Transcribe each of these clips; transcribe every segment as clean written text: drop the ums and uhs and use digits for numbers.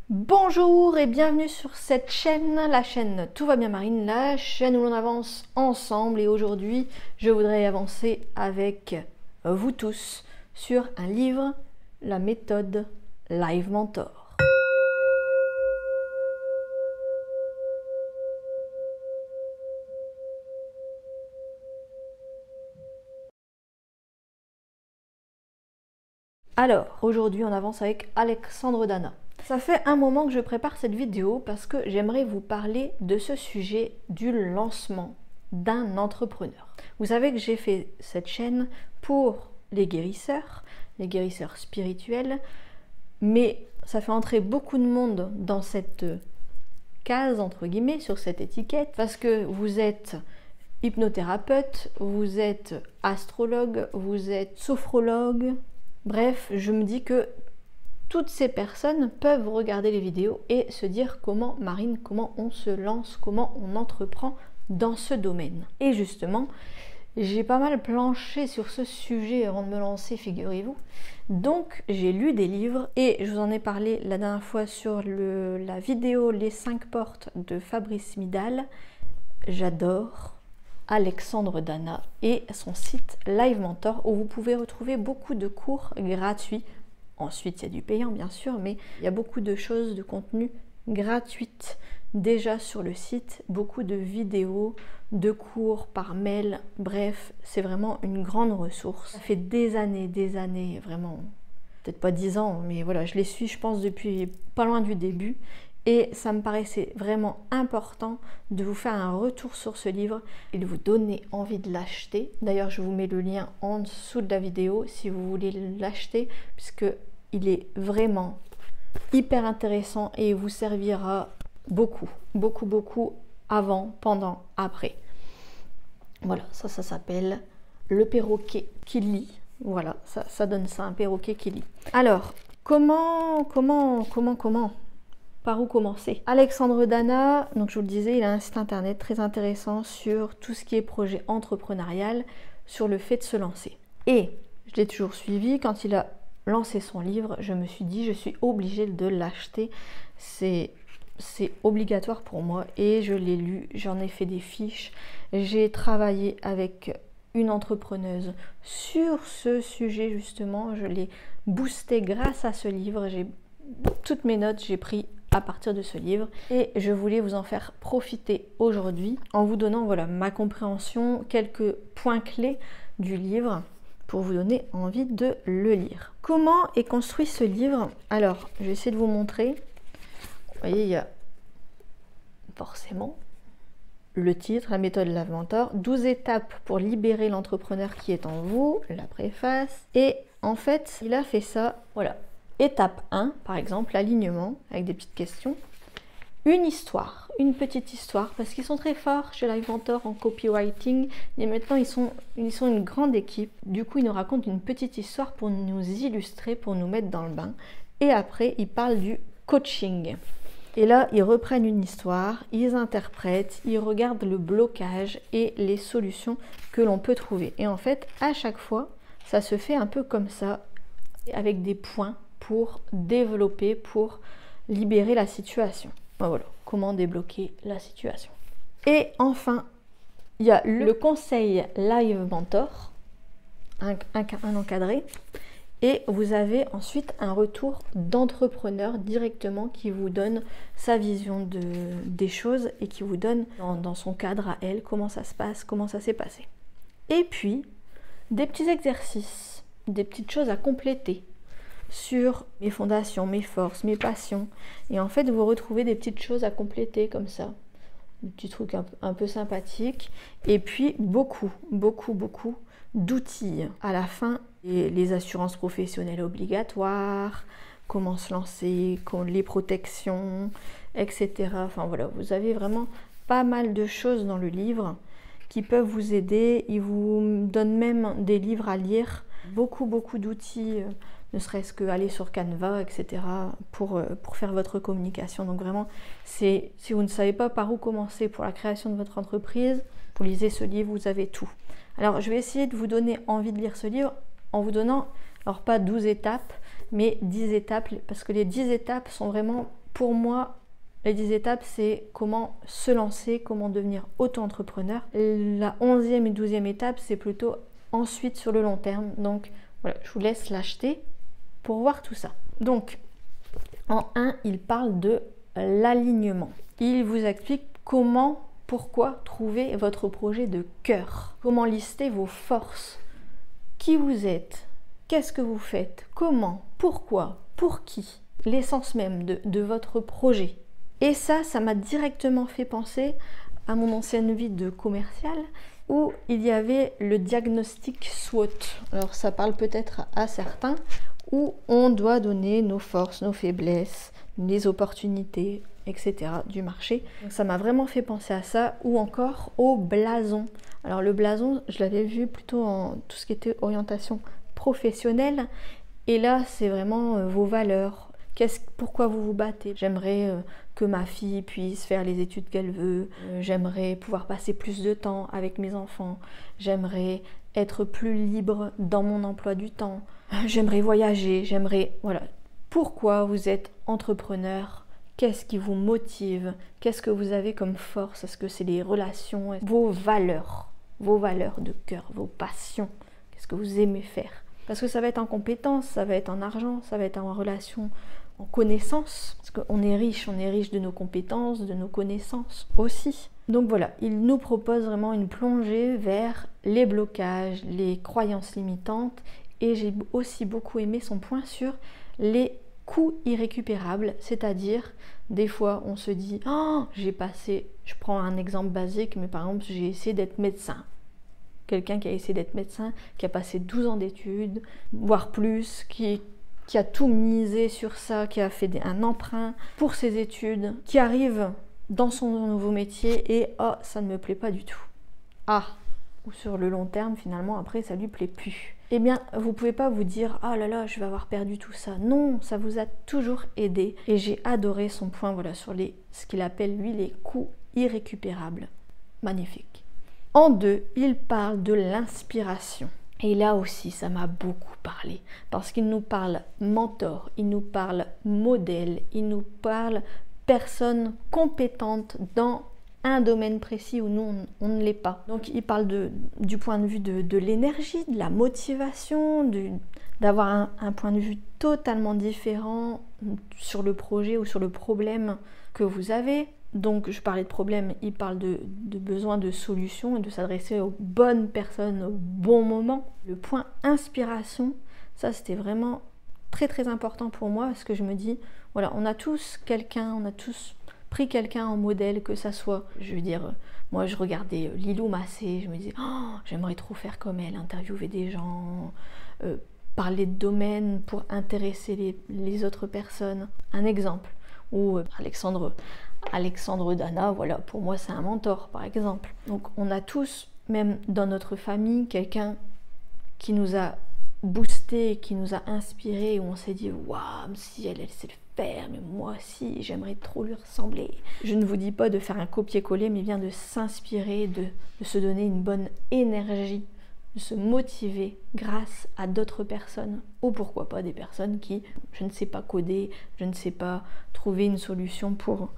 Bonjour et bienvenue sur cette chaîne, la chaîne Tout va bien Marine, la chaîne où l'on avance ensemble. Et aujourd'hui, je voudrais avancer avec vous tous sur un livre, la méthode Live Mentor. Alors, aujourd'hui, on avance avec Alexandre Dana. Ça fait un moment que je prépare cette vidéo parce que j'aimerais vous parler de ce sujet du lancement d'un entrepreneur. Vous savez que j'ai fait cette chaîne pour les guérisseurs spirituels, mais ça fait entrer beaucoup de monde dans cette case, entre guillemets, sur cette étiquette, parce que vous êtes hypnothérapeute, vous êtes astrologue, vous êtes sophrologue. Bref, je me dis que toutes ces personnes peuvent regarder les vidéos et se dire comment Marine, comment on se lance, comment on entreprend dans ce domaine. Et justement, j'ai pas mal planché sur ce sujet avant de me lancer, figurez-vous. Donc j'ai lu des livres et je vous en ai parlé la dernière fois sur la vidéo Les 5 portes de Fabrice Midal. J'adore Alexandre Dana et son site Live Mentor où vous pouvez retrouver beaucoup de cours gratuits. Ensuite, il y a du payant bien sûr, mais il y a beaucoup de choses, de contenu gratuites déjà sur le site, beaucoup de vidéos, de cours par mail, bref, c'est vraiment une grande ressource. Ça fait des années, vraiment, peut-être pas 10 ans, mais voilà, je les suis, je pense, depuis pas loin du début. Et ça me paraissait vraiment important de vous faire un retour sur ce livre et de vous donner envie de l'acheter. D'ailleurs, je vous mets le lien en dessous de la vidéo si vous voulez l'acheter, puisqu'il est vraiment hyper intéressant et vous servira beaucoup avant, pendant, après. Voilà, ça s'appelle le perroquet qui lit. Voilà, ça donne ça, un perroquet qui lit. Alors, comment par où commencer? Alexandre Dana, donc je vous le disais, il a un site internet très intéressant sur tout ce qui est projet entrepreneurial, sur le fait de se lancer. Et je l'ai toujours suivi, quand il a lancé son livre, je me suis dit, je suis obligée de l'acheter, c'est obligatoire pour moi et je l'ai lu, j'en ai fait des fiches, j'ai travaillé avec une entrepreneuse sur ce sujet justement, je l'ai boosté grâce à ce livre, toutes mes notes, j'ai pris à partir de ce livre et je voulais vous en faire profiter aujourd'hui en vous donnant voilà ma compréhension, quelques points clés du livre pour vous donner envie de le lire. Comment est construit ce livre? Alors, je vais essayer de vous montrer. Vous voyez, il y a forcément le titre, la méthode Live Mentor, 12 étapes pour libérer l'entrepreneur qui est en vous, la préface. Et en fait, il a fait ça, voilà. Étape 1, par exemple, l'alignement, avec des petites questions. Une histoire, une petite histoire, parce qu'ils sont très forts chez Live Mentor en copywriting. Et maintenant, ils sont une grande équipe. Du coup, ils nous racontent une petite histoire pour nous illustrer, pour nous mettre dans le bain. Et après, ils parlent du coaching. Et là, ils reprennent une histoire, ils interprètent, ils regardent le blocage et les solutions que l'on peut trouver. Et en fait, à chaque fois, ça se fait un peu comme ça, avec des points pour développer, pour libérer la situation. Voilà, comment débloquer la situation. Et enfin, il y a le conseil Live Mentor, un encadré, et vous avez ensuite un retour d'entrepreneur directement qui vous donne sa vision des choses et qui vous donne dans son cadre à elle, comment ça se passe, comment ça s'est passé. Et puis, des petits exercices, des petites choses à compléter sur mes fondations, mes forces, mes passions. Et en fait, vous retrouvez des petites choses à compléter comme ça. Des petits trucs un peu sympathiques. Et puis, beaucoup d'outils. À la fin, les assurances professionnelles obligatoires, comment se lancer, les protections, etc. Enfin voilà, vous avez vraiment pas mal de choses dans le livre qui peuvent vous aider. Il vous donne même des livres à lire. Beaucoup d'outils, ne serait-ce qu'aller sur Canva, etc. pour faire votre communication. Donc vraiment, si vous ne savez pas par où commencer pour la création de votre entreprise, vous lisez ce livre, vous avez tout. Alors, je vais essayer de vous donner envie de lire ce livre en vous donnant, alors pas 12 étapes, mais 10 étapes, parce que les 10 étapes sont vraiment pour moi, les 10 étapes, c'est comment se lancer, comment devenir auto-entrepreneur. La 11e et 12e étape, c'est plutôt ensuite sur le long terme. Donc voilà, je vous laisse l'acheter pour voir tout ça. Donc en 1, il parle de l'alignement. Il vous explique comment, pourquoi trouver votre projet de cœur. Comment lister vos forces. Qui vous êtes, qu'est-ce que vous faites, comment, pourquoi, pour qui. L'essence même de votre projet. Et ça m'a directement fait penser à mon ancienne vie de commercial où il y avait le diagnostic SWOT. Alors ça parle peut-être à certains, où on doit donner nos forces, nos faiblesses, les opportunités, etc. du marché. Donc ça m'a vraiment fait penser à ça, ou encore au blason. Alors le blason, je l'avais vu plutôt en tout ce qui était orientation professionnelle, et là c'est vraiment vos valeurs. Pourquoi vous vous battez? J'aimerais que ma fille puisse faire les études qu'elle veut. J'aimerais pouvoir passer plus de temps avec mes enfants. J'aimerais être plus libre dans mon emploi du temps. J'aimerais voyager. Voilà. Pourquoi vous êtes entrepreneur? Qu'est-ce qui vous motive? Qu'est-ce que vous avez comme force? Est-ce que c'est les relations? Vos valeurs de cœur, vos passions. Qu'est-ce que vous aimez faire? Parce que ça va être en compétences, ça va être en argent, ça va être en relation, en connaissances. Parce qu'on est riche de nos compétences, de nos connaissances aussi. Donc voilà, il nous propose vraiment une plongée vers les blocages, les croyances limitantes. Et j'ai aussi beaucoup aimé son point sur les coûts irrécupérables. C'est-à-dire, des fois on se dit, oh, je prends un exemple basique, mais par exemple j'ai essayé d'être médecin. Quelqu'un qui a essayé d'être médecin, qui a passé 12 ans d'études, voire plus, qui a tout misé sur ça, qui a fait un emprunt pour ses études, qui arrive dans son nouveau métier et « oh, ça ne me plaît pas du tout ». Ah, ou sur le long terme, finalement, après, ça lui plaît plus. Eh bien, vous ne pouvez pas vous dire « ah là là, je vais avoir perdu tout ça ». Non, ça vous a toujours aidé. Et j'ai adoré son point voilà, sur ce qu'il appelle, lui, les coûts irrécupérables. Magnifique. En 2, il parle de l'inspiration. Et là aussi, ça m'a beaucoup parlé. Parce qu'il nous parle mentor, il nous parle modèle, il nous parle personne compétente dans un domaine précis où nous, on ne l'est pas. Donc, il parle du point de vue de l'énergie, de la motivation, d'avoir un point de vue totalement différent sur le projet ou sur le problème que vous avez. Donc je parlais de problème, il parle de besoin de solutions et de s'adresser aux bonnes personnes au bon moment. Le point inspiration, ça c'était vraiment très très important pour moi parce que je me dis, voilà, on a tous pris quelqu'un en modèle, que ça soit, je veux dire, moi je regardais Lilou Massé, je me disais, oh, j'aimerais trop faire comme elle, interviewer des gens, parler de domaine pour intéresser les autres personnes. Un exemple, ou Alexandre Dana, voilà, pour moi c'est un mentor par exemple. Donc on a tous, même dans notre famille, quelqu'un qui nous a boosté, qui nous a inspiré, où on s'est dit waouh, si elle sait le faire, mais moi aussi j'aimerais trop lui ressembler. Je ne vous dis pas de faire un copier-coller, mais bien de s'inspirer, de se donner une bonne énergie, de se motiver grâce à d'autres personnes, ou pourquoi pas des personnes qui, je ne sais pas coder, je ne sais pas trouver une solution pour...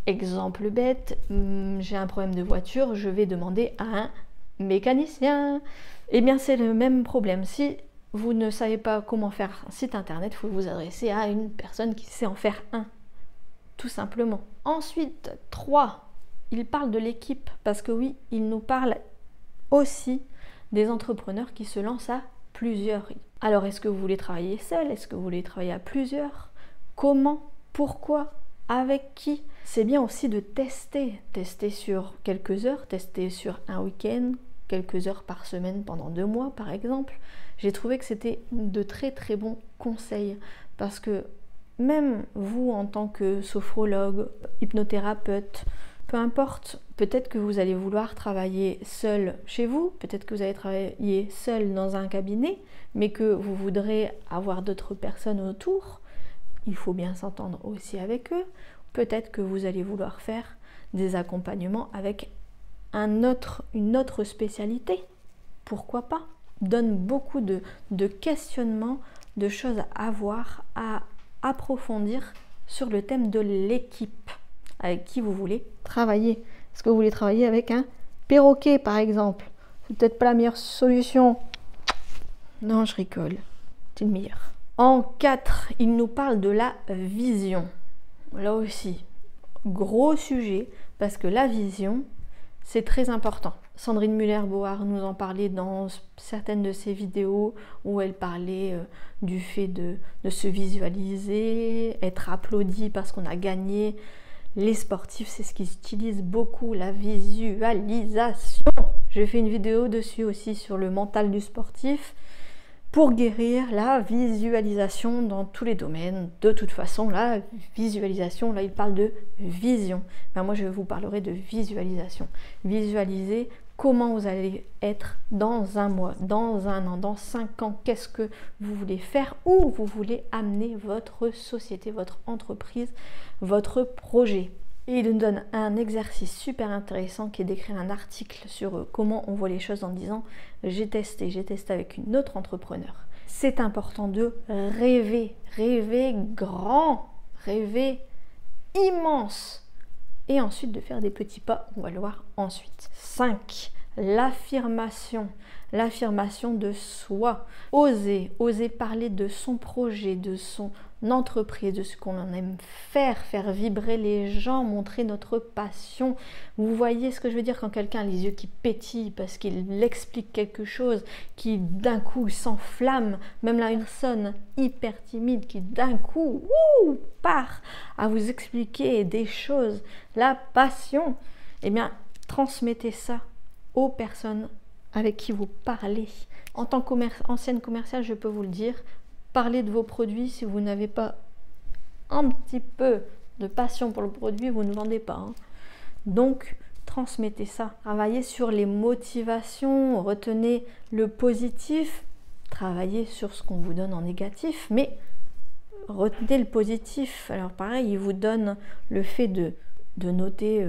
Exemple bête, j'ai un problème de voiture, je vais demander à un mécanicien. Eh bien c'est le même problème. Si vous ne savez pas comment faire un site internet, il faut vous adresser à une personne qui sait en faire un. Tout simplement. Ensuite, 3, il parle de l'équipe. Parce que oui, il nous parle aussi des entrepreneurs qui se lancent à plusieurs. Alors est-ce que vous voulez travailler seul? Est-ce que vous voulez travailler à plusieurs? Comment? Pourquoi? Avec qui? C'est bien aussi de tester sur quelques heures, tester sur un week-end, quelques heures par semaine pendant 2 mois par exemple. J'ai trouvé que c'était de très très bons conseils parce que même vous en tant que sophrologue, hypnothérapeute, peu importe, peut-être que vous allez vouloir travailler seul chez vous, peut-être que vous allez travailler seul dans un cabinet, mais que vous voudrez avoir d'autres personnes autour. Il faut bien s'entendre aussi avec eux. Peut-être que vous allez vouloir faire des accompagnements avec une autre spécialité. Pourquoi pas? Donne beaucoup de questionnements, de choses à voir, à approfondir sur le thème de l'équipe avec qui vous voulez travailler. Est-ce que vous voulez travailler avec un perroquet par exemple? C'est peut-être pas la meilleure solution. Non, je rigole. C'est le meilleur. En 4, il nous parle de la vision. Là aussi, gros sujet, parce que la vision, c'est très important. Sandrine Muller-Bohar nous en parlait dans certaines de ses vidéos où elle parlait du fait de se visualiser, être applaudi parce qu'on a gagné. Les sportifs, c'est ce qu'ils utilisent beaucoup, la visualisation. J'ai fait une vidéo dessus aussi sur le mental du sportif pour guérir la visualisation dans tous les domaines. De toute façon, la visualisation, là, il parle de vision. Ben, moi, je vous parlerai de visualisation. Visualiser comment vous allez être dans un mois, dans un an, dans 5 ans. Qu'est-ce que vous voulez faire, où vous voulez amener votre société, votre entreprise, votre projet. Et il nous donne un exercice super intéressant qui est d'écrire un article sur comment on voit les choses en disant j'ai testé avec une autre entrepreneur. C'est important de rêver, rêver grand, rêver immense et ensuite de faire des petits pas, on va le voir ensuite. 5. L'affirmation de soi. Oser parler de son projet, de son entreprise, de ce qu'on aime faire vibrer les gens, montrer notre passion. Vous voyez ce que je veux dire quand quelqu'un a les yeux qui pétillent parce qu'il explique quelque chose, qui d'un coup s'enflamme, même la personne hyper timide qui d'un coup part à vous expliquer des choses, la passion, eh bien transmettez ça aux personnes avec qui vous parlez. En tant qu'ancienne commerciale, je peux vous le dire, parlez de vos produits. Si vous n'avez pas un petit peu de passion pour le produit, vous ne vendez pas. Donc, transmettez ça. Travaillez sur les motivations, retenez le positif, travaillez sur ce qu'on vous donne en négatif, mais retenez le positif. Alors pareil, il vous donne le fait de noter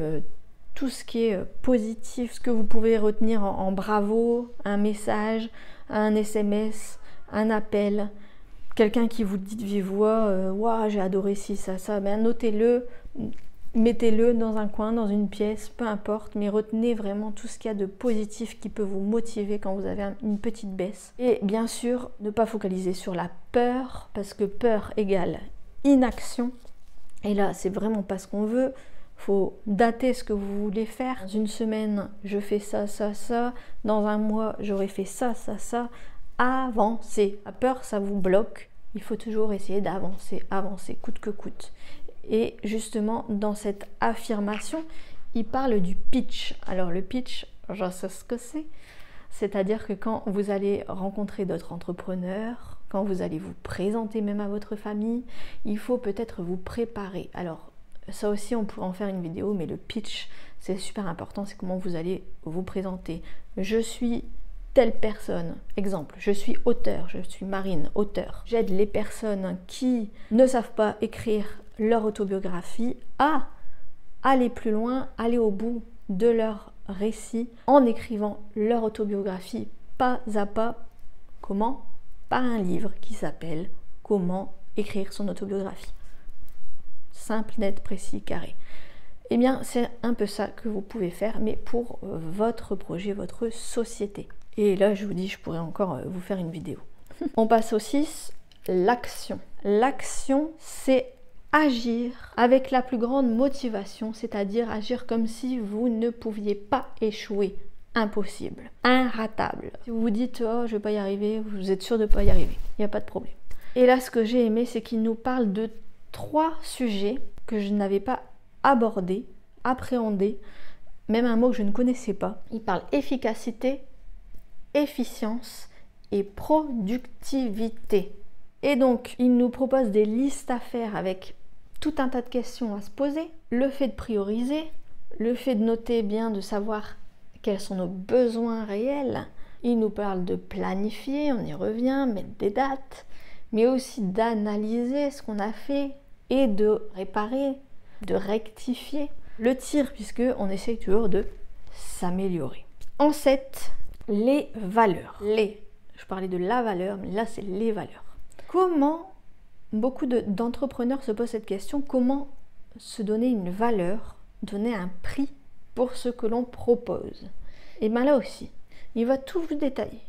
tout ce qui est positif, ce que vous pouvez retenir en bravo, un message, un SMS, un appel, quelqu'un qui vous dit de vive voix, waouh, j'ai adoré ci, ça, ben notez-le, mettez-le dans un coin, dans une pièce, peu importe, mais retenez vraiment tout ce qu'il y a de positif qui peut vous motiver quand vous avez une petite baisse. Et bien sûr, ne pas focaliser sur la peur, parce que peur égale inaction, et là, c'est vraiment pas ce qu'on veut. Faut dater ce que vous voulez faire. Dans une semaine, je fais ça. Dans un mois, j'aurai fait ça. Avancez. La peur, ça vous bloque. Il faut toujours essayer d'avancer, coûte que coûte. Et justement, dans cette affirmation, il parle du pitch. Alors le pitch, je sais ce que c'est. C'est-à-dire que quand vous allez rencontrer d'autres entrepreneurs, quand vous allez vous présenter même à votre famille, il faut peut-être vous préparer. Alors, ça aussi, on pourrait en faire une vidéo, mais le pitch, c'est super important, c'est comment vous allez vous présenter. Je suis telle personne, exemple, je suis auteur, je suis Marine, auteur. J'aide les personnes qui ne savent pas écrire leur autobiographie à aller plus loin, aller au bout de leur récit en écrivant leur autobiographie pas à pas. Comment? Par un livre qui s'appelle « Comment écrire son autobiographie ». Simple, net, précis, carré. Eh bien, c'est un peu ça que vous pouvez faire, mais pour votre projet, votre société. Et là, je vous dis, je pourrais encore vous faire une vidéo. On passe au 6, l'action. L'action, c'est agir avec la plus grande motivation, c'est-à-dire agir comme si vous ne pouviez pas échouer. Impossible, inratable. Si vous vous dites, oh, je vais pas y arriver, vous êtes sûr de pas y arriver, il n'y a pas de problème. Et là, ce que j'ai aimé, c'est qu'il nous parle de 3 sujets que je n'avais pas abordés, appréhendés, même un mot que je ne connaissais pas. Il parle efficacité, efficience et productivité. Et donc, il nous propose des listes à faire avec tout un tas de questions à se poser. Le fait de prioriser, le fait de noter bien, de savoir quels sont nos besoins réels. Il nous parle de planifier, on y revient, mettre des dates, mais aussi d'analyser ce qu'on a fait et de réparer, de rectifier le tir, puisqu'on essaye toujours de s'améliorer. En 7, les valeurs. Je parlais de la valeur, mais là c'est les valeurs. Comment beaucoup d'entrepreneurs se posent cette question, comment se donner une valeur, donner un prix pour ce que l'on propose. Et bien là aussi, il va tout vous détailler.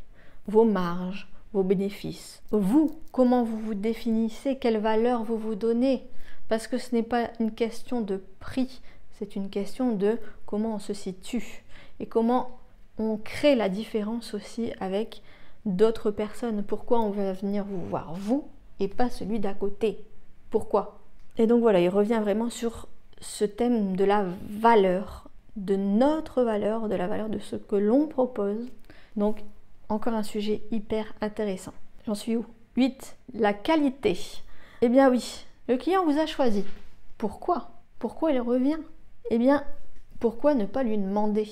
Vos marges, vos bénéfices. Vous, comment vous vous définissez, quelle valeur vous vous donnez. Parce que ce n'est pas une question de prix, c'est une question de comment on se situe. Et comment on crée la différence aussi avec d'autres personnes. Pourquoi on va venir vous voir vous et pas celui d'à côté. Pourquoi? Et donc voilà, il revient vraiment sur ce thème de la valeur, de notre valeur, de la valeur de ce que l'on propose. Donc, encore un sujet hyper intéressant. J'en suis où? 8. La qualité. Eh bien oui, le client vous a choisi. Pourquoi? Pourquoi il revient? Eh bien, pourquoi ne pas lui demander?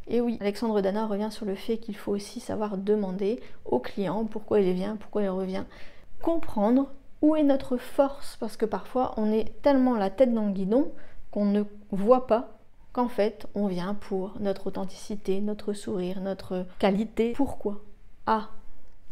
Et oui, Alexandre Dana revient sur le fait qu'il faut aussi savoir demander au client pourquoi il vient, pourquoi il revient. Comprendre où est notre force, parce que parfois on est tellement la tête dans le guidon qu'on ne voit pas qu'en fait on vient pour notre authenticité, notre sourire, notre qualité. Pourquoi? Ah,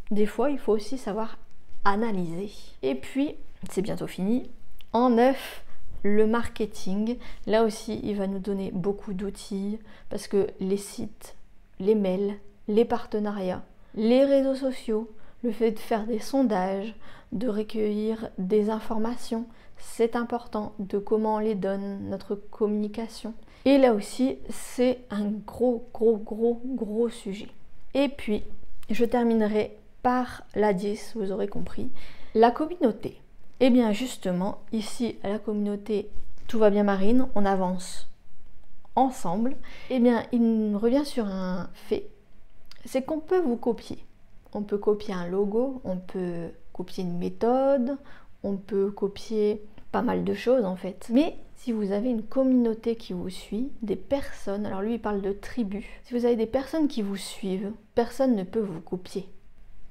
des fois il faut aussi savoir analyser. Et puis, c'est bientôt fini. En 9, le marketing. Là aussi, il va nous donner beaucoup d'outils parce que les sites, les mails, les partenariats, les réseaux sociaux, le fait de faire des sondages, de recueillir des informations, c'est important, de comment on les donne, notre communication. Et là aussi, c'est un gros sujet. Et puis, je terminerai par la 10, vous aurez compris, la communauté. Et bien justement, ici, à la communauté Tout va bien Marine, on avance ensemble. Et bien, il revient sur un fait, c'est qu'on peut vous copier. On peut copier un logo, on peut copier une méthode, on peut copier pas mal de choses en fait. Mais si vous avez une communauté qui vous suit, des personnes, alors lui il parle de tribu, si vous avez des personnes qui vous suivent, personne ne peut vous copier.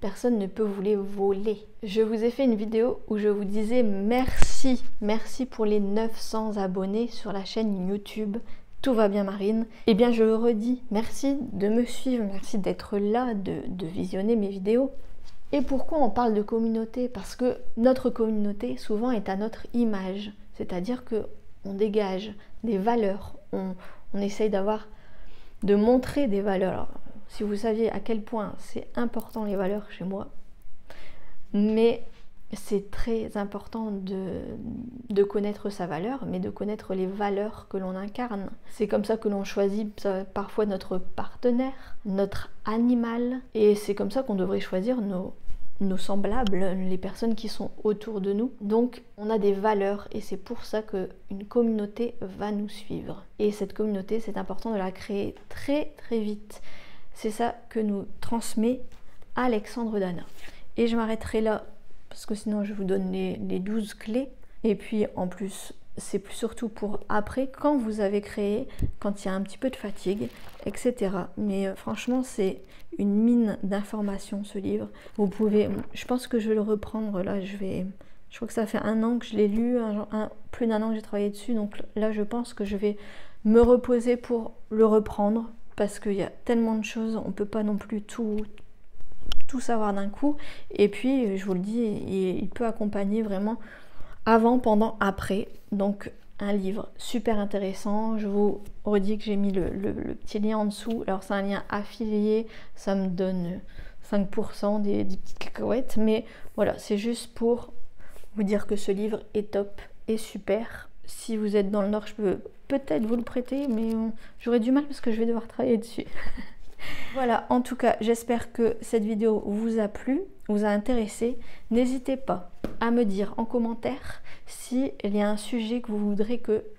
Personne ne peut vous les voler. Je vous ai fait une vidéo où je vous disais merci. Merci pour les 900 abonnés sur la chaîne YouTube Tout va bien Marine. Eh bien je le redis, merci de me suivre, merci d'être là, de visionner mes vidéos. Et pourquoi on parle de communauté? Parce que notre communauté souvent est à notre image. C'est-à-dire qu'on dégage des valeurs, on essaye de montrer des valeurs. Alors, si vous saviez à quel point c'est important les valeurs chez moi, mais c'est très important de connaître sa valeur, mais de connaître les valeurs que l'on incarne. C'est comme ça que l'on choisit parfois notre partenaire, notre animal, et c'est comme ça qu'on devrait choisir nos semblables, les personnes qui sont autour de nous. Donc on a des valeurs et c'est pour ça qu'une communauté va nous suivre. Et cette communauté, c'est important de la créer très vite. C'est ça que nous transmet Alexandre Dana. Et je m'arrêterai là, parce que sinon je vous donne les 12 clés. Et puis en plus, c'est surtout pour après, quand vous avez créé, quand il y a un petit peu de fatigue, etc. Mais franchement, c'est une mine d'informations ce livre. Vous pouvez, je pense que je vais le reprendre là, je crois que ça fait 1 an que je l'ai lu, plus d'1 an que j'ai travaillé dessus. Donc là, je pense que je vais me reposer pour le reprendre. Parce qu'il y a tellement de choses, on ne peut pas non plus tout savoir d'un coup. Et puis, je vous le dis, il peut accompagner vraiment avant, pendant, après. Donc, un livre super intéressant. Je vous redis que j'ai mis le petit lien en dessous. Alors, c'est un lien affilié, ça me donne 5% des petites cacahuètes. Mais voilà, c'est juste pour vous dire que ce livre est top et super. Si vous êtes dans le Nord, je peux peut-être vous le prêter, mais j'aurai du mal parce que je vais devoir travailler dessus. Voilà, en tout cas, j'espère que cette vidéo vous a plu, vous a intéressé. N'hésitez pas à me dire en commentaire s'il y a un sujet que vous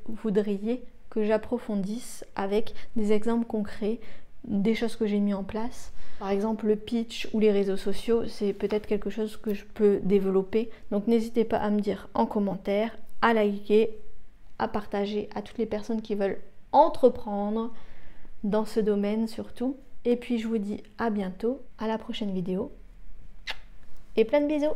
voudriez que j'approfondisse avec des exemples concrets, des choses que j'ai mis en place. Par exemple, le pitch ou les réseaux sociaux, c'est peut-être quelque chose que je peux développer. Donc n'hésitez pas à me dire en commentaire, à liker, à partager à toutes les personnes qui veulent entreprendre dans ce domaine surtout. Et puis je vous dis à bientôt, à la prochaine vidéo et plein de bisous.